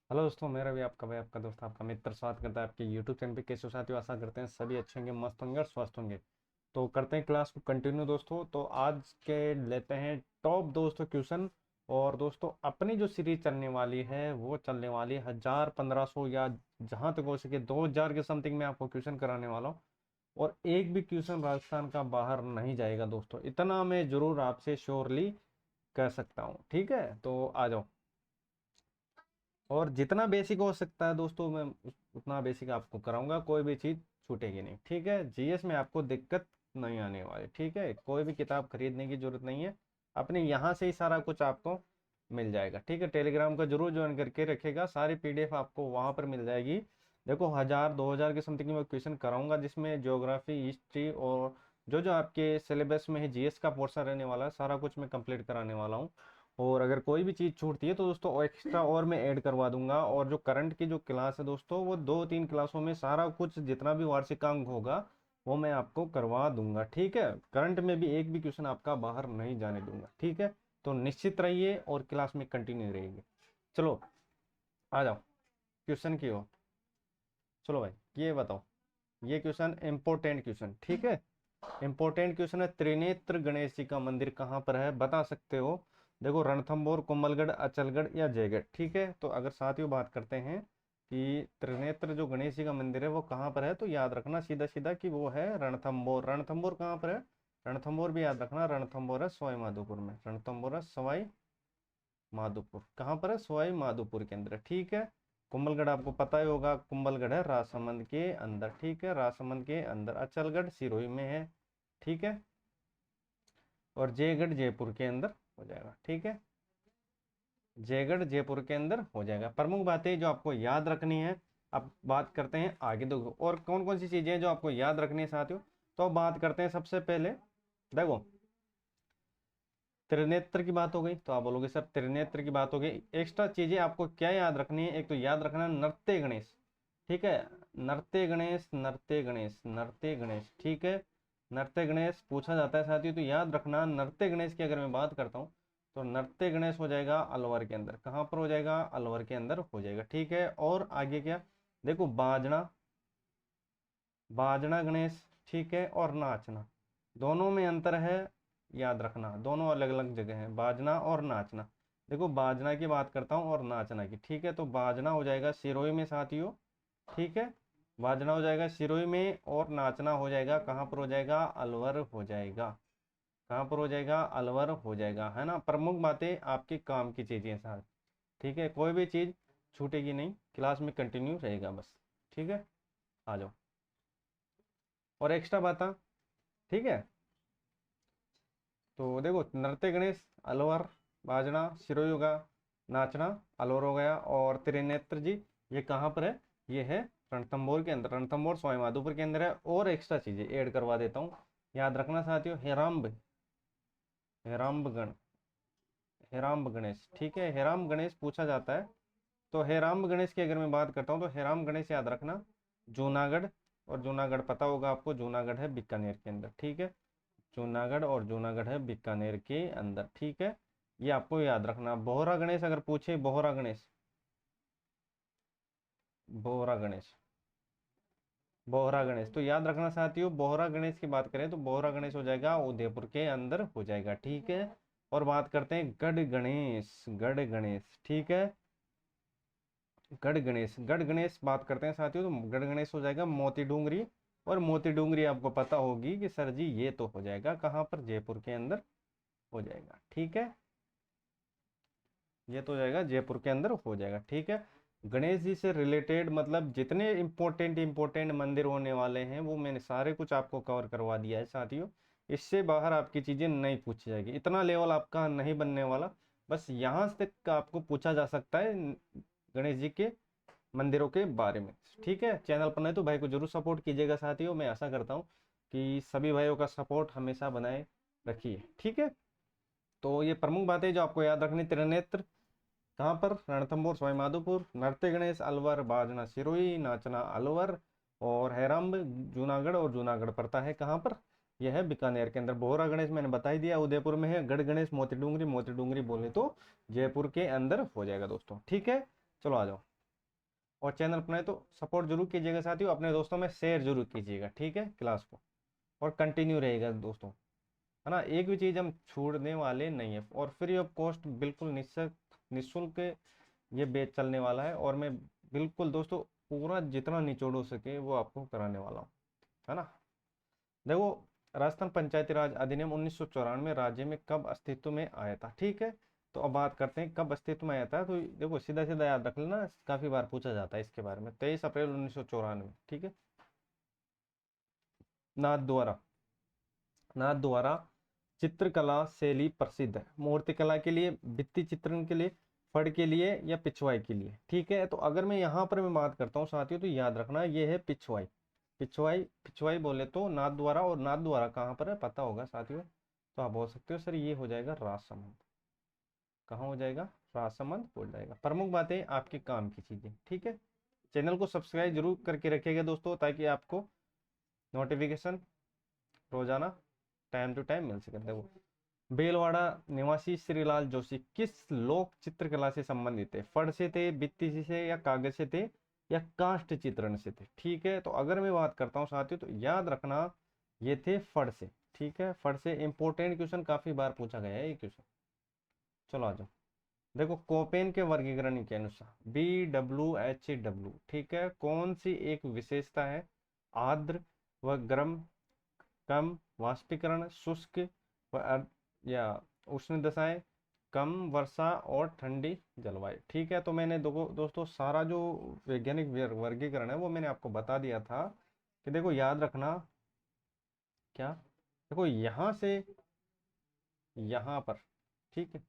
Hello दोस्तों, मेरा भी आपका भाई आपका दोस्त आपका मित्र स्वागत करता है आपके यूट्यूब चैनल पे। कैसे हो साथियों? आशा करते हैं सभी अच्छे होंगे, मस्त होंगे और स्वस्थ होंगे। तो करते हैं क्लास को कंटिन्यू दोस्तों। तो आज के लेते हैं टॉप दोस्तों क्वेश्चन। और दोस्तों अपनी जो सीरीज चलने वाली है वो चलने वाली है 1000 1500 या जहां तक हो सके 2000 के समथिंग में आपको क्वेश्चन कराने वाला हूँ। और एक भी क्वेश्चन राजस्थान का बाहर नहीं जाएगा दोस्तों, इतना मैं जरूर आपसे श्योरली कह सकता हूँ। ठीक है, तो आ जाओ। और जितना बेसिक हो सकता है दोस्तों मैं उतना बेसिक आपको कराऊंगा, कोई भी चीज़ छूटेगी नहीं। ठीक है, जीएस में आपको दिक्कत नहीं आने वाली। ठीक है, कोई भी किताब खरीदने की जरूरत नहीं है, अपने यहाँ से ही सारा कुछ आपको मिल जाएगा। ठीक है, टेलीग्राम का जरूर ज्वाइन करके रखेगा, सारी पीडीएफ आपको वहां पर मिल जाएगी। देखो 1000 2000 के समथिंग मैं क्वेश्चन कराऊंगा, जिसमें ज्योग्राफी हिस्ट्री और जो जो आपके सिलेबस में है जीएस का पोर्शन रहने वाला है सारा कुछ मैं कंप्लीट कराने वाला हूँ। और अगर कोई भी चीज़ छूटती है तो दोस्तों एक्स्ट्रा और मैं ऐड करवा दूंगा। और जो करंट की जो क्लास है दोस्तों, वो 2 3 क्लासों में सारा कुछ जितना भी वार्षिकांक होगा वो मैं आपको करवा दूंगा। ठीक है, करंट में भी एक भी क्वेश्चन आपका बाहर नहीं जाने दूंगा। ठीक है, तो निश्चित रहिए और क्लास में कंटिन्यू रहिए। चलो आ जाओ क्वेश्चन की ओर। चलो भाई ये बताओ, ये क्वेश्चन इंपॉर्टेंट क्वेश्चन। ठीक है, इंपॉर्टेंट क्वेश्चन है। त्रिनेत्र गणेश जी का मंदिर कहाँ पर है, बता सकते हो? देखो रणथंभौर, कोमलगढ़, अचलगढ़ या जयगढ़। ठीक है, तो अगर साथियों बात करते हैं कि त्रिनेत्र जो गणेश जी का मंदिर है वो कहाँ पर है, तो याद रखना सीधा सीधा कि वो है रणथंभौर। रणथंभौर कहाँ पर है? रणथंभौर भी याद रखना, रणथंभौर है सवाई माधोपुर में। रणथंभौर है सवाई माधोपुर, कहाँ पर है? सवाई माधोपुर के अंदर। ठीक है, कुंभलगढ़ आपको पता ही होगा, कुंभलगढ़ है राजसमंद के अंदर। ठीक है, राजसमंद के अंदर। अचलगढ़ सिरोही में है। ठीक है, और जयगढ़ जयपुर के अंदर हो जाएगा। ठीक है, जयगढ़ जयपुर के अंदर हो जाएगा। प्रमुख बातें जो आपको याद रखनी है, अब बात करते हैं आगे। देखो और कौन कौन सी चीजें जो आपको याद रखनी है साथियों, तो अब बात करते हैं सबसे पहले। देखो त्रिनेत्र की बात हो गई तो आप बोलोगे सर त्रिनेत्र की बात हो गई, एक्स्ट्रा चीजें आपको क्या याद रखनी है? एक तो याद रखना नृत्य गणेश। ठीक है, नृत्य गणेश नृत्य गणेश नृत्य गणेश। ठीक है, नृत्य गणेश पूछा जाता है साथियों, तो याद रखना नृत्य गणेश की अगर मैं बात करता हूँ तो नृत्य गणेश हो जाएगा अलवर के अंदर। कहाँ पर हो जाएगा? अलवर के अंदर हो जाएगा। ठीक है, और आगे क्या? देखो बाजना, बाजना गणेश। ठीक है, और नाचना, दोनों में अंतर है, याद रखना दोनों अलग अलग जगह है, बाजना और नाचना। देखो बाजना की बात करता हूँ और नाचना की। ठीक है, तो बाजना हो जाएगा सिरोही में साथियों। ठीक है, बाजना हो जाएगा सिरोही में और नाचना हो जाएगा कहाँ पर? हो जाएगा अलवर हो जाएगा। कहाँ पर हो जाएगा? अलवर हो जाएगा, है ना। प्रमुख बातें आपके काम की चीजें साथ। ठीक है, कोई भी चीज छूटेगी नहीं, क्लास में कंटिन्यू रहेगा बस। ठीक है, आ जाओ और एक्स्ट्रा बात। ठीक है, तो देखो नृत्य गणेश अलवर, बाजना सिरोही होगा, नाचना अलवर हो गया। और त्रिनेत्र जी ये कहाँ पर है? ये है रणथंभौर के अंदर। रणथंभौर सवाई माधोपुर के अंदर है। और एक्स्ट्रा चीजें ऐड करवा देता हूँ, याद रखना साथियों। हेराम्ब, हेराम्बगढ़, हेराम्ब गणेश। ठीक है, हेराम्ब गणेश पूछा जाता है, तो हेराम्ब गणेश की अगर मैं बात करता हूँ तो हेराम्ब गणेश याद रखना जूनागढ़। और जूनागढ़ पता होगा आपको, जूनागढ़ है बीकानेर के अंदर। ठीक है, जूनागढ़ और जूनागढ़ है बीकानेर के अंदर। ठीक है, ये आपको याद रखना। बोहरा गणेश अगर पूछे, बोहरा गणेश, बोहरा गणेश, बोहरा गणेश तो याद रखना साथियों। बोहरा गणेश की बात करें तो बोहरा गणेश हो जाएगा उदयपुर के अंदर हो जाएगा। ठीक है, और बात करते हैं गढ़ गणेश, गढ़ गणेश। ठीक है, गढ़ गणेश, गढ़ गणेश बात करते हैं साथियों, तो गढ़ गणेश हो जाएगा मोती डूंगरी। और मोती डूंगरी आपको पता होगी कि सर जी ये तो हो जाएगा कहाँ पर? जयपुर के अंदर हो जाएगा। ठीक है, ये तो हो जाएगा जयपुर के अंदर हो जाएगा। ठीक है, गणेश जी से रिलेटेड मतलब जितने इंपॉर्टेंट इंपॉर्टेंट मंदिर होने वाले हैं वो मैंने सारे कुछ आपको कवर करवा दिया है साथियों। इससे बाहर आपकी चीजें नहीं पूछी जाएगी, इतना लेवल आपका नहीं बनने वाला। बस यहाँ तक आपको पूछा जा सकता है गणेश जी के मंदिरों के बारे में। ठीक है, चैनल पर नहीं तो भाई को जरूर सपोर्ट कीजिएगा साथियों। मैं आशा करता हूँ कि सभी भाइयों का सपोर्ट हमेशा बनाए रखिए। ठीक है, तो ये प्रमुख बातें जो आपको याद रखनी। त्रिनेत्र कहाँ पर? रणथंभौर सवाई माधोपुर। नृत्य गणेश अलवर, बाजना सिरोही, नाचना अलवर। और हैरम्ब जूनागढ़, और जूनागढ़ पड़ता है कहाँ पर? यह है बीकानेर के अंदर। बोहरा गणेश मैंने बता ही दिया उदयपुर में है। गढ़ गणेश मोती डूंगरी, मोती डूंगरी बोले तो जयपुर के अंदर हो जाएगा दोस्तों। ठीक है, चलो आ जाओ। और चैनल अपना है तो सपोर्ट जरूर कीजिएगा साथियों, अपने दोस्तों में शेयर जरूर कीजिएगा, ठीक है क्लास को। और कंटिन्यू रहेगा दोस्तों, है ना, एक भी चीज़ हम छोड़ने वाले नहीं है। और फ्री ऑफ कॉस्ट बिल्कुल निःशुल्क ये बैच चलने वाला है। और मैं बिल्कुल दोस्तों पूरा जितना निचोड़ हो सके वो आपको कराने वाला हूँ, है ना। देखो, राजस्थान पंचायती राज अधिनियम 1994 राज्य में कब अस्तित्व में आया था, ठीक है। तो अब बात करते हैं कब अस्तित्व में आया था। तो देखो सीधा सीधा याद रख लेना, काफी बार पूछा जाता है इसके बारे में। 23 अप्रैल 1994, ठीक है। नाथ द्वारा, नाथ द्वारा चित्रकला शैली प्रसिद्ध है, मूर्तिकला के लिए, भित्ति चित्रण के लिए, फड़ के लिए या पिछवाई के लिए, ठीक है। तो अगर मैं यहाँ पर मैं बात करता हूँ साथियों, तो याद रखना ये है पिछवाई। पिछवाई, पिछवाई बोले तो नाथ द्वारा, और नाथ द्वारा कहाँ पर है पता होगा साथियों। तो आप बोल सकते हो सर ये हो जाएगा राजसमंद। कहाँ हो जाएगा? राजसमंद हो जाएगा। प्रमुख बातें आपके काम की चीजें, ठीक है। चैनल को सब्सक्राइब जरूर करके रखिएगा दोस्तों, ताकि आपको नोटिफिकेशन रोजाना टाइम टू टाइम मिल सके। देखो, बेलवाड़ा निवासी श्रीलाल जोशी किस लोक चित्रकला से संबंधित थे? फड़ से थे, भित्ति से, या कागज से थे, या काष्ठ चित्रण से थे, ठीक है। तो अगर मैं बात करता हूँ साथियों, तो याद रखना ये थे फड़ से, ठीक है। फड़ से इंपॉर्टेंट क्वेश्चन काफी बार पूछा गया है ये क्वेश्चन। चलो आ जाओ। देखो, कोपेन के वर्गीकरण के अनुसार BWH डब्ल्यू, ठीक है, कौन सी एक विशेषता है? आर्द्र व गर्म, कम वाष्पीकरण, शुष्क व या उष्ण दशाएं, कम वर्षा और ठंडी जलवायु, ठीक है। तो मैंने दोस्तों सारा जो वैज्ञानिक वर्गीकरण है वो मैंने आपको बता दिया था। कि देखो याद रखना क्या, देखो यहाँ से यहाँ पर, ठीक है।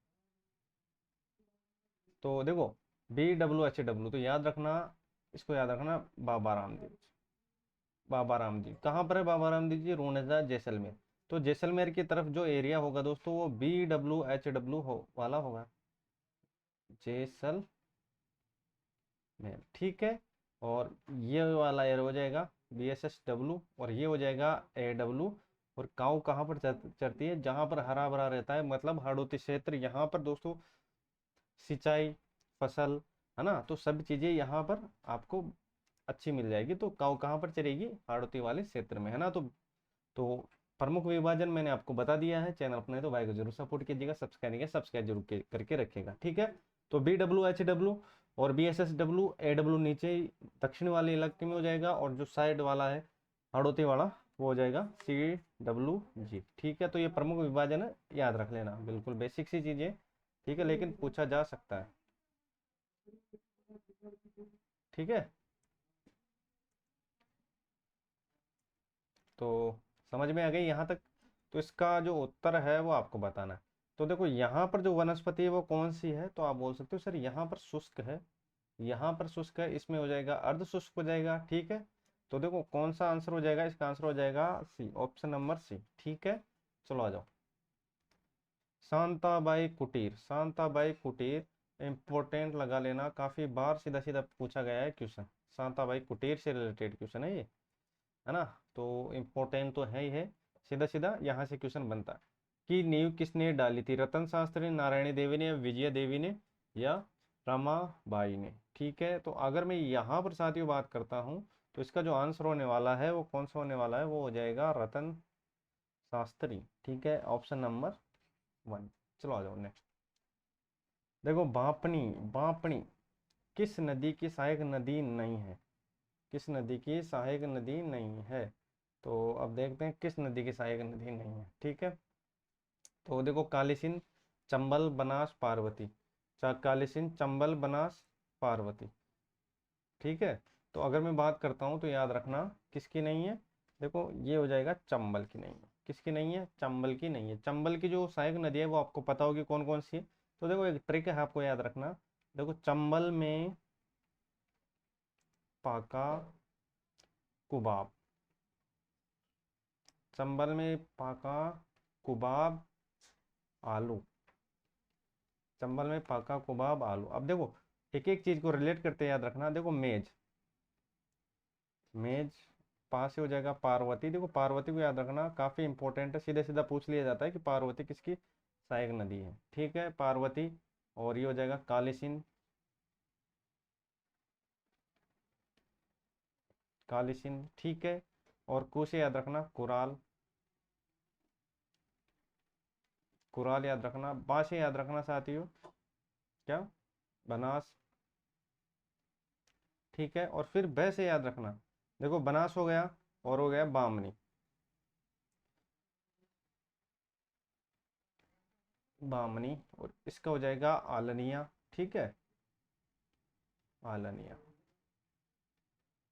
तो देखो BWH डब्ल्यू, तो याद रखना, इसको याद रखना, बाबा रामदेव जी। बाबा रामदेव कहाँ पर है? बाबा रामदेव जी रोनेजा जैसलमेर। तो जैसलमेर की तरफ जो एरिया होगा दोस्तों वो BWH डब्ल्यू वाला होगा, जैसलमेर, ठीक है। और ये वाला एयर हो जाएगा BSS डब्ल्यू, और ये हो जाएगा AW। और काऊ कहाँ पर चरती है? जहां पर हरा भरा रहता है, मतलब हाड़ोती क्षेत्र। यहाँ पर दोस्तों सिंचाई, फसल, है ना, तो सब चीजें यहाँ पर आपको अच्छी मिल जाएगी। तो काऊ कहाँ पर चरेगी? हाड़ोती वाले क्षेत्र में, है ना। तो प्रमुख विभाजन मैंने आपको बता दिया है। चैनल अपने तो भाई को जरूर सपोर्ट कीजिएगा, सब्सक्राइब जरूर करके रखिएगा, ठीक है। तो BWH डब्ल्यू और BSS डब्ल्यू, AW नीचे दक्षिण वाले इलाके में हो जाएगा, और जो साइड वाला है हड़ौती वाला वो हो जाएगा CWG, ठीक है। तो ये प्रमुख विभाजन है, याद रख लेना, बिल्कुल बेसिक सी चीजें, ठीक है, लेकिन पूछा जा सकता है, ठीक है। तो समझ में आ गई यहाँ तक? तो इसका जो उत्तर है वो आपको बताना है। तो देखो यहाँ पर जो वनस्पति है वो कौन सी है? तो आप बोल सकते हो सर यहाँ पर शुष्क है, यहाँ पर शुष्क है, इसमें हो जाएगा अर्ध शुष्क हो जाएगा, ठीक है। तो देखो कौन सा आंसर हो जाएगा? इसका आंसर हो जाएगा सी, ऑप्शन नंबर सी, ठीक है। चलो आ जाओ। शांताबाई कुटीर, शांताबाई कुटीर इंपॉर्टेंट लगा लेना, काफी बार सीधा सीधा पूछा गया है क्वेश्चन। शांताबाई कुटीर से रिलेटेड क्वेश्चन है ये, है ना। तो इम्पोर्टेंट तो है ही है, सीधा सीधा यहाँ से क्वेश्चन बनता है। कि नींव किसने डाली थी? रतन शास्त्री, नारायणी देवी ने, या विजया देवी ने, या रमाबाई ने, ठीक है। तो अगर मैं यहाँ पर साथियों बात करता हूँ, तो इसका जो आंसर होने वाला है वो कौन सा होने वाला है? वो हो जाएगा रतन शास्त्री, ठीक है, ऑप्शन नंबर 1। चलो आ जाओ नेक्स्ट। देखो बांपनी, बांपनी किस नदी की सहायक नदी नहीं है? किस नदी की सहायक नदी नहीं है? तो अब देखते हैं किस नदी की सहायक नदी नहीं है, ठीक है। तो देखो कालीसिंध, चंबल, बनास, पार्वती। कालीसिंध, चंबल, बनास, पार्वती, ठीक है। तो अगर मैं बात करता हूँ तो याद रखना किसकी नहीं है? देखो ये हो जाएगा चंबल की नहीं है। किसकी नहीं है? चंबल की नहीं है। चंबल की जो सहायक नदी है वो आपको पता होगी कौन कौन सी है। तो देखो एक ट्रिक है आपको याद रखना। देखो चंबल में पाका कुबाब, चंबल में पाका कुबाब आलू, चंबल में पाका कुबाब आलू। अब देखो एक एक चीज को रिलेट करते याद रखना। देखो मेज, मेज पास से हो जाएगा पार्वती। देखो पार्वती को याद रखना, काफी इंपॉर्टेंट है, सीधे सीधा पूछ लिया जाता है कि पार्वती किसकी सहायक नदी है, ठीक है, पार्वती। और ये हो जाएगा काली सिंध, काली सिंध, ठीक है। और कु से याद रखना कुराल, कुराल याद रखना। बा से याद रखना साथियों क्या, बनास, ठीक है। और फिर ब से याद रखना, देखो बनास हो गया और हो गया बामनी, बामनी। और इसका हो जाएगा आलनिया, ठीक है, आलनिया,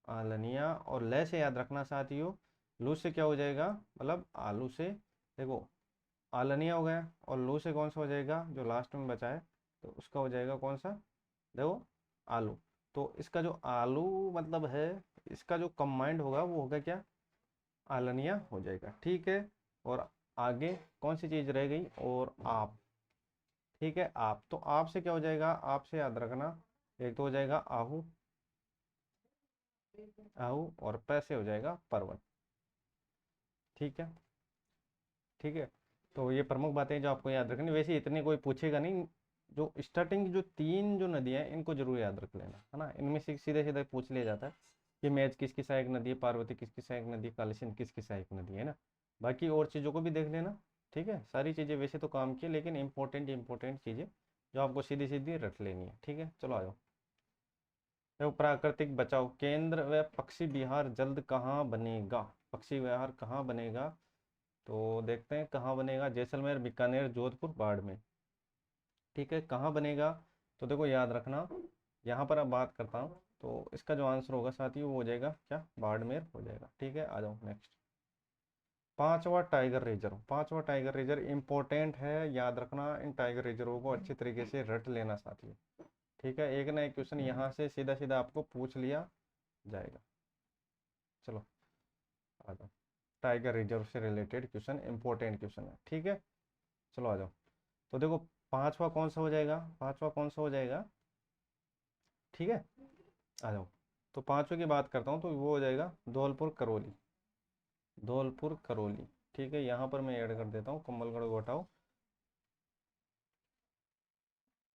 आलनिया। और ले से याद रखना साथियों, लू से क्या हो जाएगा, मतलब आलू से, देखो आलनिया हो गया और लू से कौन सा हो जाएगा जो लास्ट में बचा है, तो उसका हो जाएगा कौन सा, देखो आलू। तो इसका जो आलू मतलब है, इसका जो कंबाइंड होगा वो होगा क्या, आलनिया हो जाएगा, ठीक है। और आगे कौन सी चीज रह गई, और आप, ठीक है। आप, तो आप से क्या हो जाएगा, आप से याद रखना, एक तो हो जाएगा आहू, आहू। और पैसे हो जाएगा परवल, ठीक है, ठीक है। तो ये प्रमुख बातें जो आपको याद रखनी, वैसे इतने कोई पूछेगा नहीं। जो स्टार्टिंग जो तीन जो नदियां हैं इनको जरूर याद रख लेना, है ना, इनमें से सीधे सीधे पूछ लिया जाता है कि मैच किसकी सहायक नदी है, पार्वती किसकी सहायक नदी है, काली सिंध किसकी सहायक नदी है ना। बाकी और चीज़ों को भी देख लेना, ठीक है। सारी चीज़ें वैसे तो काम की, लेकिन इंपॉर्टेंट चीज़ें जो आपको सीधी सीधी रख लेनी है, ठीक है। चलो आ जाओ। देखो प्राकृतिक बचाव केंद्र व पक्षी विहार जल्द कहाँ बनेगा, पक्षी विहार कहाँ बनेगा, तो देखते हैं कहाँ बनेगा, जैसलमेर, बीकानेर, जोधपुर, बाड़मेर, ठीक है। कहाँ बनेगा, तो देखो याद रखना, यहाँ पर अब बात करता हूँ, तो इसका जो आंसर होगा साथियों वो हो जाएगा क्या, बाड़मेर हो जाएगा, ठीक है। आ जाओ नेक्स्ट। पांचवा टाइगर रिजर्व, पांचवा टाइगर रिजर्व इंपॉर्टेंट है, याद रखना, इन टाइगर रिजर्व को अच्छी तरीके से रट लेना साथियों, ठीक है। एक ना एक क्वेश्चन यहाँ से सीधा सीधा आपको पूछ लिया जाएगा। चलो आ जाओ, टाइगर रिजर्व से रिलेटेड क्वेश्चन, इंपॉर्टेंट क्वेश्चन है, ठीक है। चलो आ जाओ। तो देखो पांचवा कौन सा हो जाएगा, पांचवा कौन सा हो जाएगा, ठीक है। आ जाओ। तो पांचवे की बात करता हूँ तो वो हो जाएगा धौलपुर करौली, धौलपुर करौली, ठीक है। यहाँ पर मैं ऐड कर देता हूँ कम्बलगढ़ को हटाओ,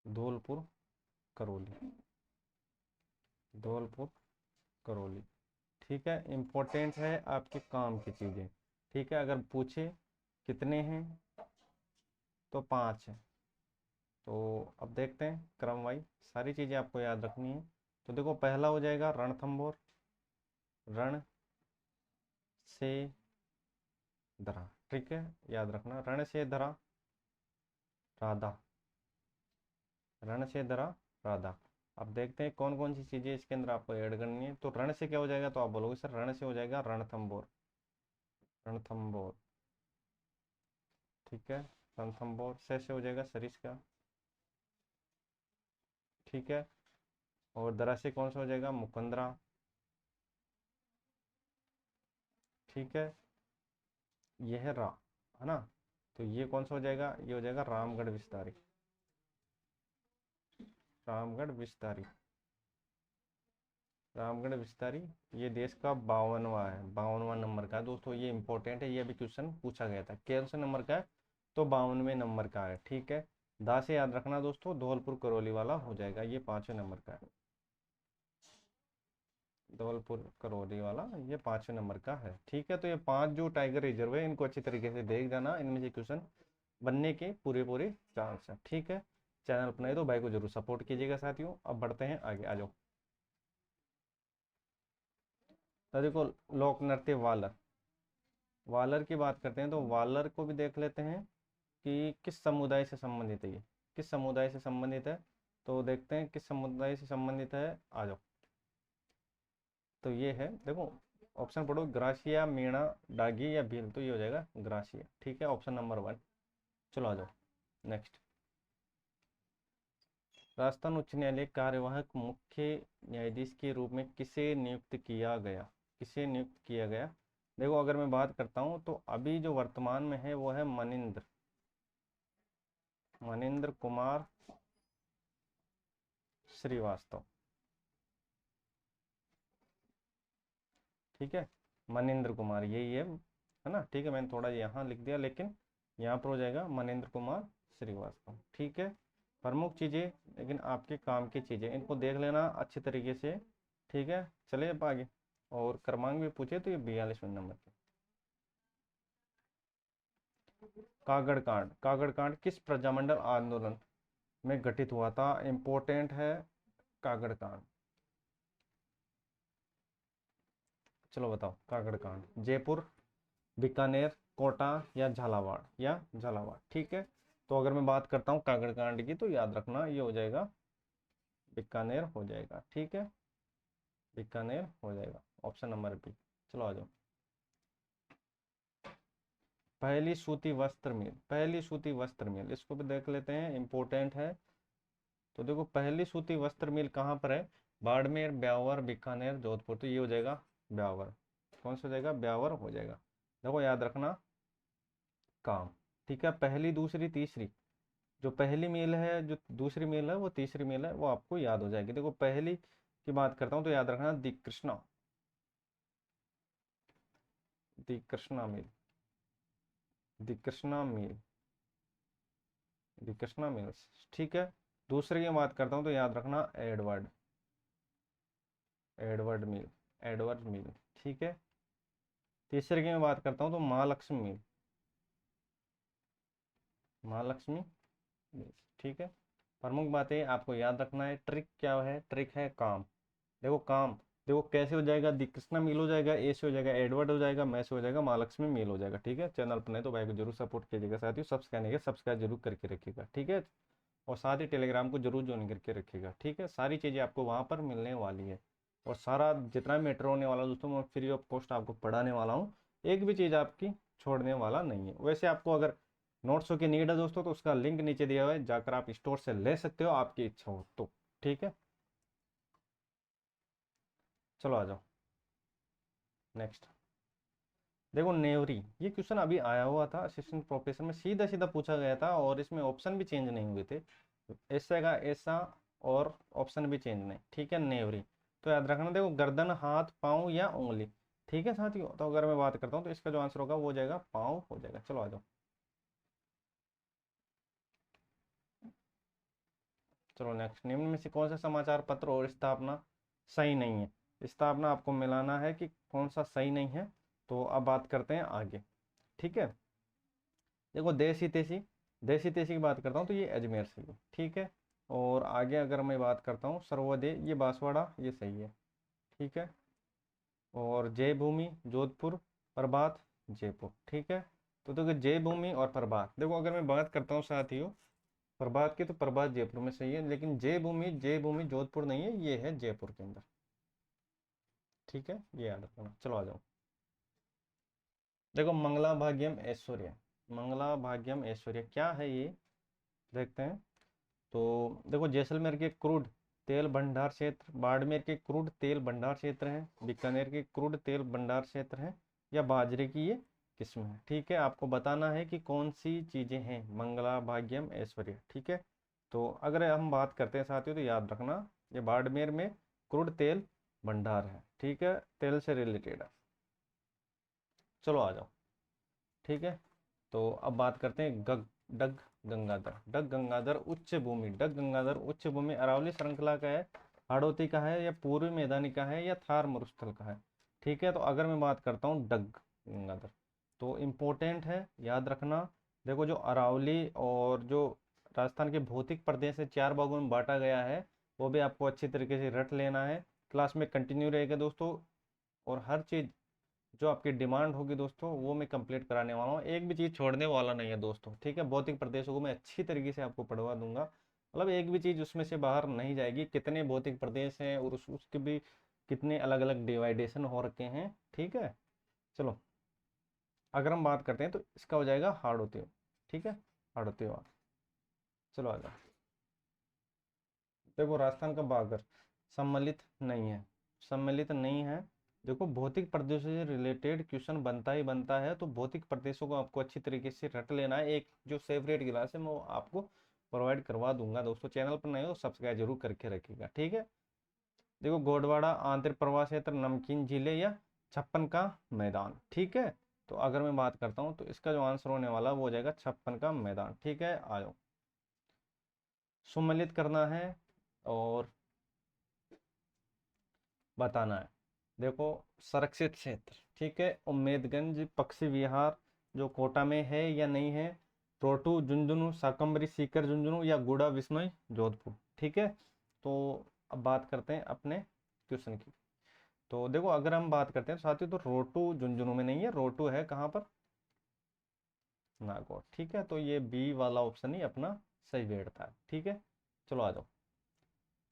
धौलपुर करौली, धौलपुर करौली, ठीक है। इम्पोर्टेंट है आपके काम की चीज़ें, ठीक है। अगर पूछे कितने हैं तो पाँच है। तो अब देखते हैं क्रम वाइज, सारी चीज़ें आपको याद रखनी है। तो देखो पहला हो जाएगा रणथंभौर, रण से धरा, ठीक है, याद रखना, रण से धरा राधा, रण से धरा राधा। अब देखते हैं कौन कौन सी चीज़ें इसके अंदर आपको ऐड करनी है। तो रण से क्या हो जाएगा, तो आप बोलोगे सर रण से हो जाएगा रणथंभौर, रणथंभौर, ठीक है। रणथंभौर से हो जाएगा सरिस्का, ठीक है। और दरा से कौन सा हो जाएगा, मुकंदरा, ठीक है। यह रा, है ना, तो ये कौन सा हो जाएगा, ये हो जाएगा रामगढ़ विस्तारी, रामगढ़ विस्तारी, रामगढ़ विस्तारी। ये देश का 52वां है, 52वां नंबर का है दोस्तों, ये इंपॉर्टेंट है, ये भी क्वेश्चन पूछा गया था, कौन से नंबर का है, तो 52वें नंबर का है, ठीक है। दा से याद रखना दोस्तों, धौलपुर करौली वाला हो जाएगा, ये 5वें नंबर का है, धौलपुर करौली वाला ये 5वें नंबर का है, ठीक है। तो ये पांच जो टाइगर रिजर्व है इनको अच्छी तरीके से देख जाना, इनमें से क्वेश्चन बनने के पूरे पूरे चांस है, ठीक है। चैनल अपनाए तो भाई को जरूर सपोर्ट कीजिएगा साथियों। अब बढ़ते हैं आगे, आ जाओ। तो देखो लोक नृत्य वालर, वालर की बात करते हैं तो वालर को भी देख लेते हैं कि किस समुदाय से संबंधित है, ये किस समुदाय से संबंधित है, तो देखते हैं किस समुदाय से संबंधित है, आ जाओ। तो ये है, देखो ऑप्शन पढ़ो, ग्रासिया, मीणा, डागी या भील, तो ये हो जाएगा ग्रासिया, ठीक है, ऑप्शन नंबर 1। चलो आ जाओ नेक्स्ट। राजस्थान उच्च न्यायालय कार्यवाहक मुख्य न्यायाधीश के रूप में किसे नियुक्त किया गया, किसे नियुक्त किया गया। देखो अगर मैं बात करता हूँ तो अभी जो वर्तमान में है वो है मनिंद्र, मनिंद्र कुमार श्रीवास्तव, ठीक है, मनिंद्र कुमार यही है ना, ठीक है। मैंने थोड़ा यहाँ लिख दिया, लेकिन यहाँ पर हो जाएगा मनिंद्र कुमार श्रीवास्तव, ठीक है। प्रमुख चीज़ें, लेकिन आपके काम की चीज़ें इनको देख लेना अच्छी तरीके से, ठीक है। चलिए अब आगे। और क्रमांक भी पूछे तो ये 42वें नंबर पे। कागड़ कांड, कागड़ कांड किस प्रजामंडल आंदोलन में गठित हुआ था? इंपॉर्टेंट है कागड़ कांड। चलो बताओ, कागड़ कांड जयपुर, बीकानेर, कोटा या झालावाड़, या झालावाड़। ठीक है, तो अगर मैं बात करता हूँ कागड़ कांड की, तो याद रखना ये हो जाएगा बीकानेर हो जाएगा। ठीक है, बीकानेर हो जाएगा, ऑप्शन नंबर बी। चलो आ जाओ। पहली सूती वस्त्र मिल, पहली सूती वस्त्र मिल, इसको भी देख लेते हैं, इंपॉर्टेंट है। तो देखो, पहली सूती वस्त्र मिल कहाँ पर है? बाड़मेर, ब्यावर, बीकानेर, जोधपुर। तो ये हो जाएगा ब्यावर। कौन सा हो जाएगा? ब्यावर हो जाएगा। देखो याद रखना, काम। ठीक है, पहली, दूसरी, तीसरी, जो पहली मील है, जो दूसरी मील है, वो तीसरी मील है, वो आपको याद हो जाएगी। देखो पहली की बात करता हूँ तो याद रखना दी कृष्णा, दी कृष्णा मील, दी कृष्णा मील, दी कृष्णा मिल्स। ठीक है, दूसरे की बात करता हूँ तो याद रखना एडवर्ड, एडवर्ड मिल, एडवर्ड मिल। ठीक है, तीसरे की मैं बात करता हूँ तो महालक्ष्मी मिल, महालक्ष्मी मिल। ठीक है, प्रमुख बातें आपको याद रखना है। ट्रिक क्या है? ट्रिक है काम। देखो काम, देखो कैसे हो जाएगा? दी कृष्णा मिल हो जाएगा, ए से हो जाएगा एडवर्ड हो जाएगा, मैं से हो जाएगा महालक्ष्मी मिल हो जाएगा। ठीक है, चैनल पर नहीं तो भाई को जरूर सपोर्ट कीजिएगा साथियों, सब्सक्राइब नहीं किया सब्सक्राइब जरूर करके रखिएगा। ठीक है, और साथ ही टेलीग्राम को जरूर ज्वाइन करके रखिएगा। ठीक है, सारी चीज़ें आपको वहाँ पर मिलने वाली है, और सारा जितना भी मैटर होने वाला दोस्तों, मैं फ्री ऑफ कॉस्ट आपको पढ़ाने वाला हूँ। एक भी चीज़ आपकी छोड़ने वाला नहीं है। वैसे आपको अगर नोट्सों की नीड है दोस्तों, तो उसका लिंक नीचे दिया हुआ है, जाकर आप स्टोर से ले सकते हो, आपकी इच्छा हो तो। ठीक है, चलो आ जाओ नेक्स्ट। देखो नेवरी, ये क्वेश्चन अभी आया हुआ था असिस्टेंट प्रोफेसर में, सीधा सीधा पूछा गया था, और इसमें ऑप्शन भी चेंज नहीं हुए थे, ऐसा का ऐसा, और ऑप्शन भी चेंज नहीं। ठीक है, नेवरी। तो याद रखना, देखो गर्दन, हाथ, पाँव या उंगली। ठीक है साथियों, तो अगर मैं बात करता हूँ तो इसका जो आंसर होगा वो हो जाएगा पाँव हो जाएगा। चलो आ जाओ। चलो नेक्स्ट, निम्न में से कौन सा समाचार पत्र और स्थापना सही नहीं है? स्थापना आपको मिलाना है कि कौन सा सही नहीं है। तो अब बात करते हैं आगे। ठीक है, देखो देसी तेसी, देसी तेसी की बात करता हूँ तो ये अजमेर से है। ठीक है, और आगे अगर मैं बात करता हूँ सर्वोदय, ये बांसवाड़ा, ये सही है। ठीक है, और जय भूमि जोधपुर, प्रभात जयपुर। ठीक है, तो देखो जय भूमि और प्रभात, देखो अगर मैं बात करता हूँ साथियों प्रभात की, तो प्रभात जयपुर में सही है, लेकिन जय भूमि जोधपुर नहीं है, ये है जयपुर के अंदर। ठीक है, ये याद रखना। चलो आ जाओ। देखो मंगला भाग्यम ऐश्वर्य, मंगला भाग्यम ऐश्वर्य क्या है ये, देखते हैं। तो देखो जैसलमेर के क्रूड तेल भंडार क्षेत्र, बाड़मेर के क्रूड तेल भंडार क्षेत्र है, बीकानेर के क्रूड तेल भंडार क्षेत्र है, या बाजरे की ये किस्म है। ठीक है, आपको बताना है कि कौन सी चीजें हैं मंगला भाग्यम ऐश्वर्य। ठीक है, तो अगर हम बात करते हैं साथियों तो याद रखना ये बाड़मेर में क्रूड तेल भंडार है। ठीक है, तेल से रिलेटेड है। चलो आ जाओ। ठीक है, तो अब बात करते हैं डग गंगाधर, डग गंगाधर उच्च भूमि, डग गंगाधर उच्च भूमि अरावली श्रृंखला का है, हाड़ौती का है, या पूर्वी मैदानी का है, या थार मरुस्थल का है। ठीक है, तो अगर मैं बात करता हूँ डग गंगाधर, तो इम्पोर्टेंट है, याद रखना। देखो जो अरावली और जो राजस्थान के भौतिक प्रदेश से चार भागों में बांटा गया है, वो भी आपको अच्छी तरीके से रट लेना है। क्लास में कंटिन्यू रहेगा दोस्तों, और हर चीज़ जो आपकी डिमांड होगी दोस्तों वो मैं कंप्लीट कराने वाला हूँ, एक भी चीज़ छोड़ने वाला नहीं है दोस्तों। ठीक है, भौतिक प्रदेशों को मैं अच्छी तरीके से आपको पढ़वा दूंगा, मतलब एक भी चीज़ उसमें से बाहर नहीं जाएगी। कितने भौतिक प्रदेश हैं और उसके भी कितने अलग अलग डिवाइडेशन हो रखे हैं। ठीक है, चलो अगर हम बात करते हैं तो इसका हो जाएगा हाड़ौती। ठीक है, हाड़ौती। चलो आ जाओ। देखो राजस्थान का बागर सम्मिलित नहीं है, सम्मिलित नहीं है। देखो भौतिक प्रदेशों से रिलेटेड क्वेश्चन बनता ही बनता है, तो भौतिक प्रदेशों को आपको अच्छी तरीके से रट लेना है। एक जो सेपरेट क्लास है मैं वो आपको प्रोवाइड करवा दूंगा दोस्तों, चैनल पर नहीं हो सब्सक्राइब जरूर करके रखिएगा। ठीक है, देखो गोडवाड़ा आंतर प्रवास क्षेत्र, नमकीन झीलें, या छप्पन का मैदान। ठीक है, तो अगर मैं बात करता हूँ तो इसका जो आंसर होने वाला वो हो जाएगा छप्पन का मैदान। ठीक है, आ जाओ। सुमेलित करना है और बताना है। देखो, संरक्षित क्षेत्र, ठीक है, उम्मेदगंज पक्षी विहार जो कोटा में है या नहीं है, रोटू झुंझुनू शाकंभरी सीकर झुंझुनू या गुड़ा विस्मय जोधपुर, ठीक है। तो अब बात करते हैं अपने क्वेश्चन की। तो देखो, अगर हम बात करते हैं साथियों, तो रोटू झुंझुनू में नहीं है, रोटू है कहाँ पर, नागौर, ठीक है। तो ये बी वाला ऑप्शन ही अपना सही बैठता है, ठीक है। चलो आ जाओ।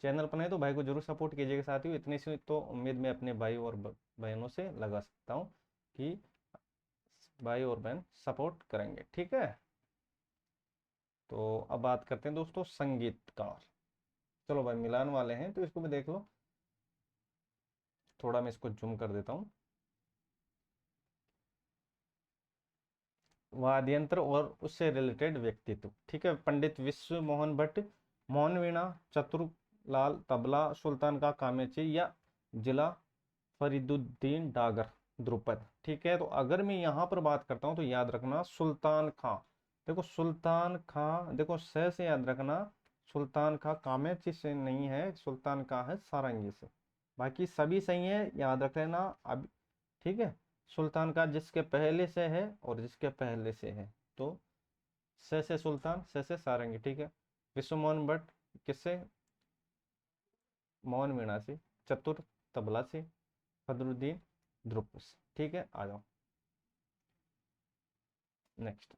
चैनल पर नहीं तो भाई को जरूर सपोर्ट कीजिएगा साथियों, इतनी सी तो उम्मीद मैं अपने भाई और बहनों से लगा सकता हूँ कि भाई और बहन सपोर्ट करेंगे, ठीक है। तो अब बात करते हैं दोस्तों संगीतकार। चलो भाई, मिलान वाले हैं तो इसको भी देख लो। थोड़ा मैं इसको जूम कर देता हूँ। वाद्यंत्र और उससे रिलेटेड व्यक्तित्व, ठीक है, पंडित विश्व मोहन भट्ट, मौन वीणा, चतुरलाल तबला, सुल्तान का कामेची या जिला फरीदुद्दीन डागर द्रुपद, ठीक है। तो अगर मैं यहाँ पर बात करता हूँ तो याद रखना सुल्तान खां। देखो सुल्तान खां, देखो से याद रखना, सुल्तान खां कामेची से नहीं है, सुल्तान खां है सारंगी से। बाकी सभी सही है, याद रख लेना अब, ठीक है। सुल्तान का जिसके पहले से है और जिसके पहले से है, तो से सुल्तान, से सारंगी, ठीक है। विश्व मोहन भट्ट किससे, मोहन वीणा से, चतुर तबला से, फदरुद्दीन ध्रुव से, ठीक है। आ जाओ नेक्स्ट।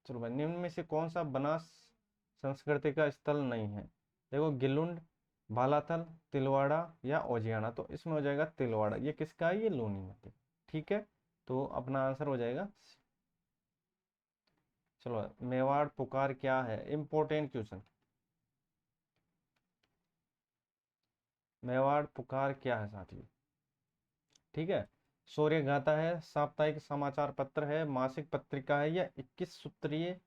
चलो भाई, निम्न में से कौन सा बनास संस्कृति का स्थल नहीं है। देखो, गिलुंड, बालाथल, तिलवाड़ा या ओजियाना। तो इसमें हो जाएगा तिलवाड़ा, ये किसका है, ये लूनी नदी, ठीक है। तो अपना आंसर हो जाएगा। चलो, मेवाड़ पुकार क्या है, इंपॉर्टेंट क्वेश्चन। मेवाड़ पुकार क्या है साथियों, ठीक है। शौर्य गाथा है, साप्ताहिक समाचार पत्र है, मासिक पत्रिका है या 21 सूत्रीय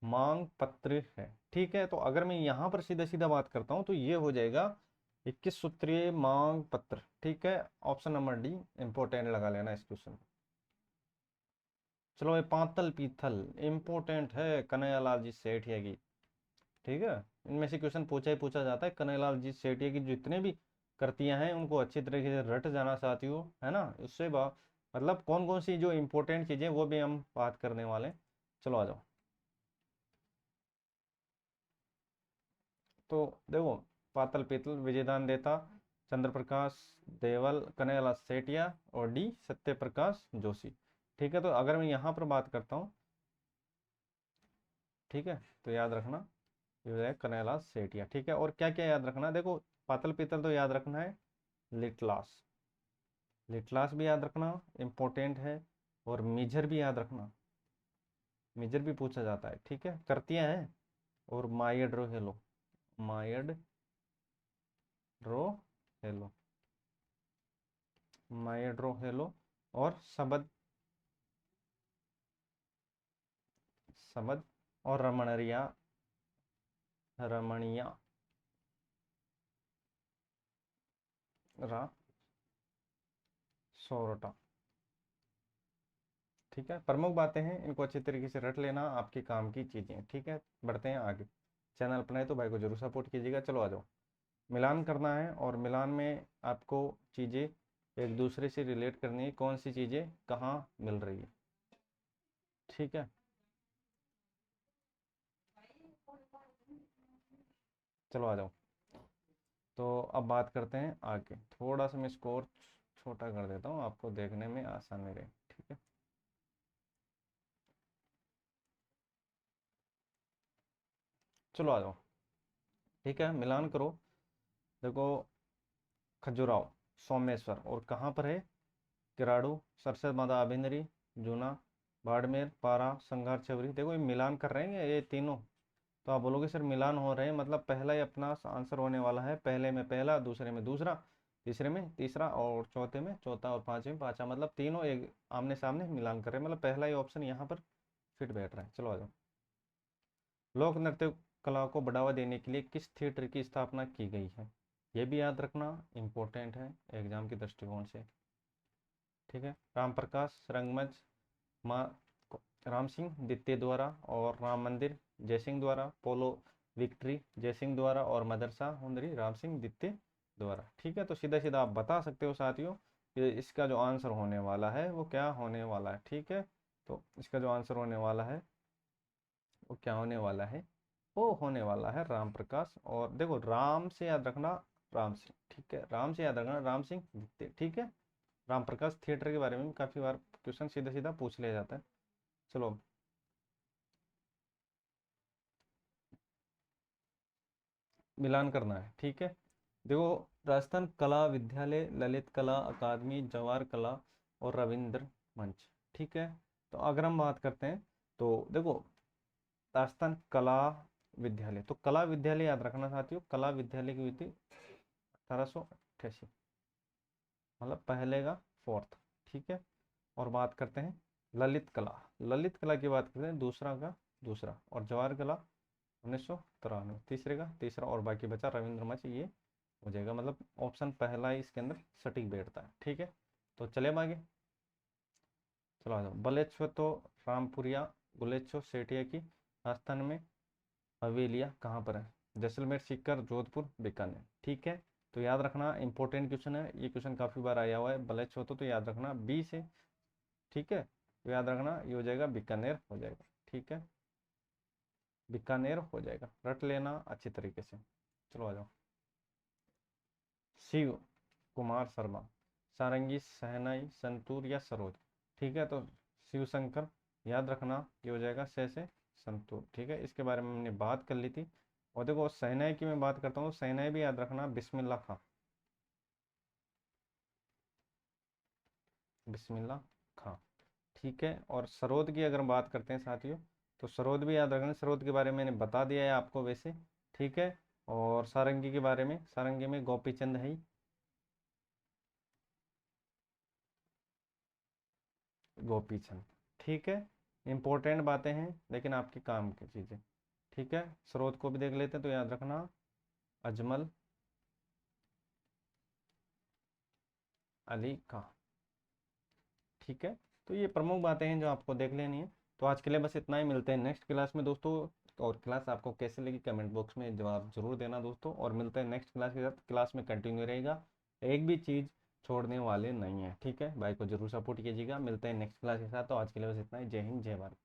मांग पत्र है, ठीक है। तो अगर मैं यहाँ पर सीधा सीधा बात करता हूँ तो ये हो जाएगा 21 सूत्रीय मांग पत्र, ठीक है। ऑप्शन नंबर डी इंपोर्टेंट लगा लेना इस क्वेश्चन। चलो, ये पातल पीथल इंपोर्टेंट है, कन्हैयालाल जी सेठिया की, ठीक है। इनमें से क्वेश्चन पूछा ही पूछा जाता है। कन्हैयालाल जी सेठिया की जितने भी कृतियां हैं उनको अच्छी तरीके से रट जाना साथियों, है ना। उससे मतलब कौन कौन सी जो इंपॉर्टेंट चीजें वो भी हम बात करने वाले हैं। चलो आ जाओ। तो देखो, पातल पीतल विजयदान देता, चंद्र प्रकाश देवल, कन्हैयालाल सेठिया और डी सत्य प्रकाश जोशी, ठीक है। तो अगर मैं यहाँ पर बात करता हूँ, ठीक है, तो याद रखना ये हो जाएगा कन्हैयालाल सेठिया, ठीक है। और क्या क्या याद रखना, देखो पातल पीतल तो याद रखना है, लिटलास, लिटलास भी याद रखना इंपॉर्टेंट है, और मेजर भी याद रखना, मेजर भी पूछा जाता है, ठीक है, करतियां हैं। और मायड रो हेलो, मायड रो हेलो, मायड रो हेलो, और सबद, सबद, और रमणरिया, रमणिया, रा सोरटा, ठीक है। प्रमुख बातें हैं, इनको अच्छी तरीके से रट लेना, आपके काम की चीजें, ठीक है। बढ़ते हैं आगे। चैनल अपनाए तो भाई को जरूर सपोर्ट कीजिएगा। चलो आ जाओ। मिलान करना है, और मिलान में आपको चीजें एक दूसरे से रिलेट करनी है, कौन सी चीजें कहाँ मिल रही है, ठीक है। चलो आ जाओ। तो अब बात करते हैं आगे, थोड़ा सा मैं स्कोर छोटा कर देता हूँ, आपको देखने में आसानी रहे, ठीक है। चलो आ जाओ, ठीक है, मिलान करो। देखो, खजुराहो, सोमेश्वर और कहाँ पर है, किराड़ू, सरसद माता अभिनरी, जूना, बाड़मेर, पारा, संघार, छवरी। देखो ये मिलान कर रहे हैं ये तीनों। तो आप बोलोगे सर मिलान हो रहे हैं, मतलब पहला ही अपना आंसर होने वाला है, पहले में पहला, दूसरे में दूसरा, तीसरे में तीसरा और चौथे में चौथा और पांचवे में पांचवा, मतलब तीनों एक आमने सामने मिलान कर रहे हैं, मतलब पहला ही ऑप्शन यहाँ पर फिट बैठ रहा है। चलो आ जाओ। लोक नृत्य कला को बढ़ावा देने के लिए किस थिएटर की स्थापना की गई है, ये भी याद रखना, इंपॉर्टेंट है एग्जाम के दृष्टिकोण से, ठीक है। राम प्रकाश रंगमंच, माँ राम सिंह द्वितीय द्वारा, और राम मंदिर जयसिंह द्वारा, पोलो विक्ट्री जयसिंह द्वारा, और मदरसा हुनरी राम सिंह द्वितीय द्वारा। ठीक है, तो सीधा सीधा आप बता सकते हो साथियों कि इसका जो आंसर होने वाला है वो क्या होने वाला है। ठीक है, तो इसका जो आंसर होने वाला है वो क्या होने वाला है, वो होने वाला है राम प्रकाश। और देखो राम से याद रखना, राम सिंह। ठीक है, राम से याद रखना राम सिंह गुप्ते। ठीक है, राम प्रकाश थिएटर के बारे में भी काफी बार क्वेश्चन सीधा सीधा पूछ लिया जाता है। चलो, मिलान करना है। ठीक है, देखो राजस्थान कला विद्यालय, ललित कला अकादमी, जवाहर कला और रविंद्र मंच। ठीक है, तो अगर हम बात करते हैं तो देखो राजस्थान कला विद्यालय, तो कला विद्यालय याद रखना साथियों, कला विद्यालय की हुई थी 1888, मतलब पहले का फोर्थ। ठीक है, और बात करते हैं ललित कला, ललित कला की बात करते हैं दूसरा का दूसरा, और जवाहर कला 1993 तीसरे का तीसरा, और बाकी बचा रविंद्र मंच, ये हो जाएगा, मतलब ऑप्शन पहला ही इसके अंदर सटीक बैठता है। ठीक है, तो चले हम आगे, चलो आ जाओ। बलेश्वर तो रामपुरिया, गुलेच्छो सेठिया की राजस्थान में हवेलियाँ कहाँ पर है, जैसलमेर, सीकर, जोधपुर, बीकानेर। ठीक है, तो याद रखना इंपॉर्टेंट क्वेश्चन है, ये क्वेश्चन काफ़ी बार आया हुआ है। बलेश्वर तो याद रखना बी से। ठीक है, तो याद रखना ये हो जाएगा बीकानेर हो जाएगा। ठीक है, बीकानेर हो जाएगा, रट लेना अच्छी तरीके से। चलो आ जाओ। शिव कुमार शर्मा, सारंगी, शहनाई, संतूर या सरोज। ठीक है, तो शिव शंकर याद रखना ये हो जाएगा से संतूर। ठीक है, इसके बारे में हमने बात कर ली थी। और देखो शहनाई की मैं बात करता हूँ, शहनाई भी याद रखना बिस्मिल्लाह खां, बिस्मिल्लाह खां। ठीक है, और सरोद की अगर बात करते हैं साथियों, तो सरोद भी याद रखना, सरोद के बारे में मैंने बता दिया है आपको वैसे। ठीक है, और सारंगी के बारे में, सारंगी में गोपी चंद है, गोपी चंद। ठीक है, इंपॉर्टेंट बातें हैं लेकिन आपके काम की चीज़ें। ठीक है, स्रोत को भी देख लेते हैं, तो याद रखना अजमल अली खां। ठीक है, तो ये प्रमुख बातें हैं जो आपको देख लेनी है। तो आज के लिए बस इतना ही, मिलते हैं नेक्स्ट क्लास में दोस्तों। और क्लास आपको कैसे लगी कमेंट बॉक्स में जवाब जरूर देना दोस्तों, और मिलते हैं नेक्स्ट क्लास के साथ। क्लास में कंटिन्यू रहेगा, एक भी चीज़ छोड़ने वाले नहीं है। ठीक है, भाई को जरूर सपोर्ट कीजिएगा, मिलते हैं नेक्स्ट क्लास के साथ। तो आज के लिए बस इतना ही, जय हिंद जय भारत।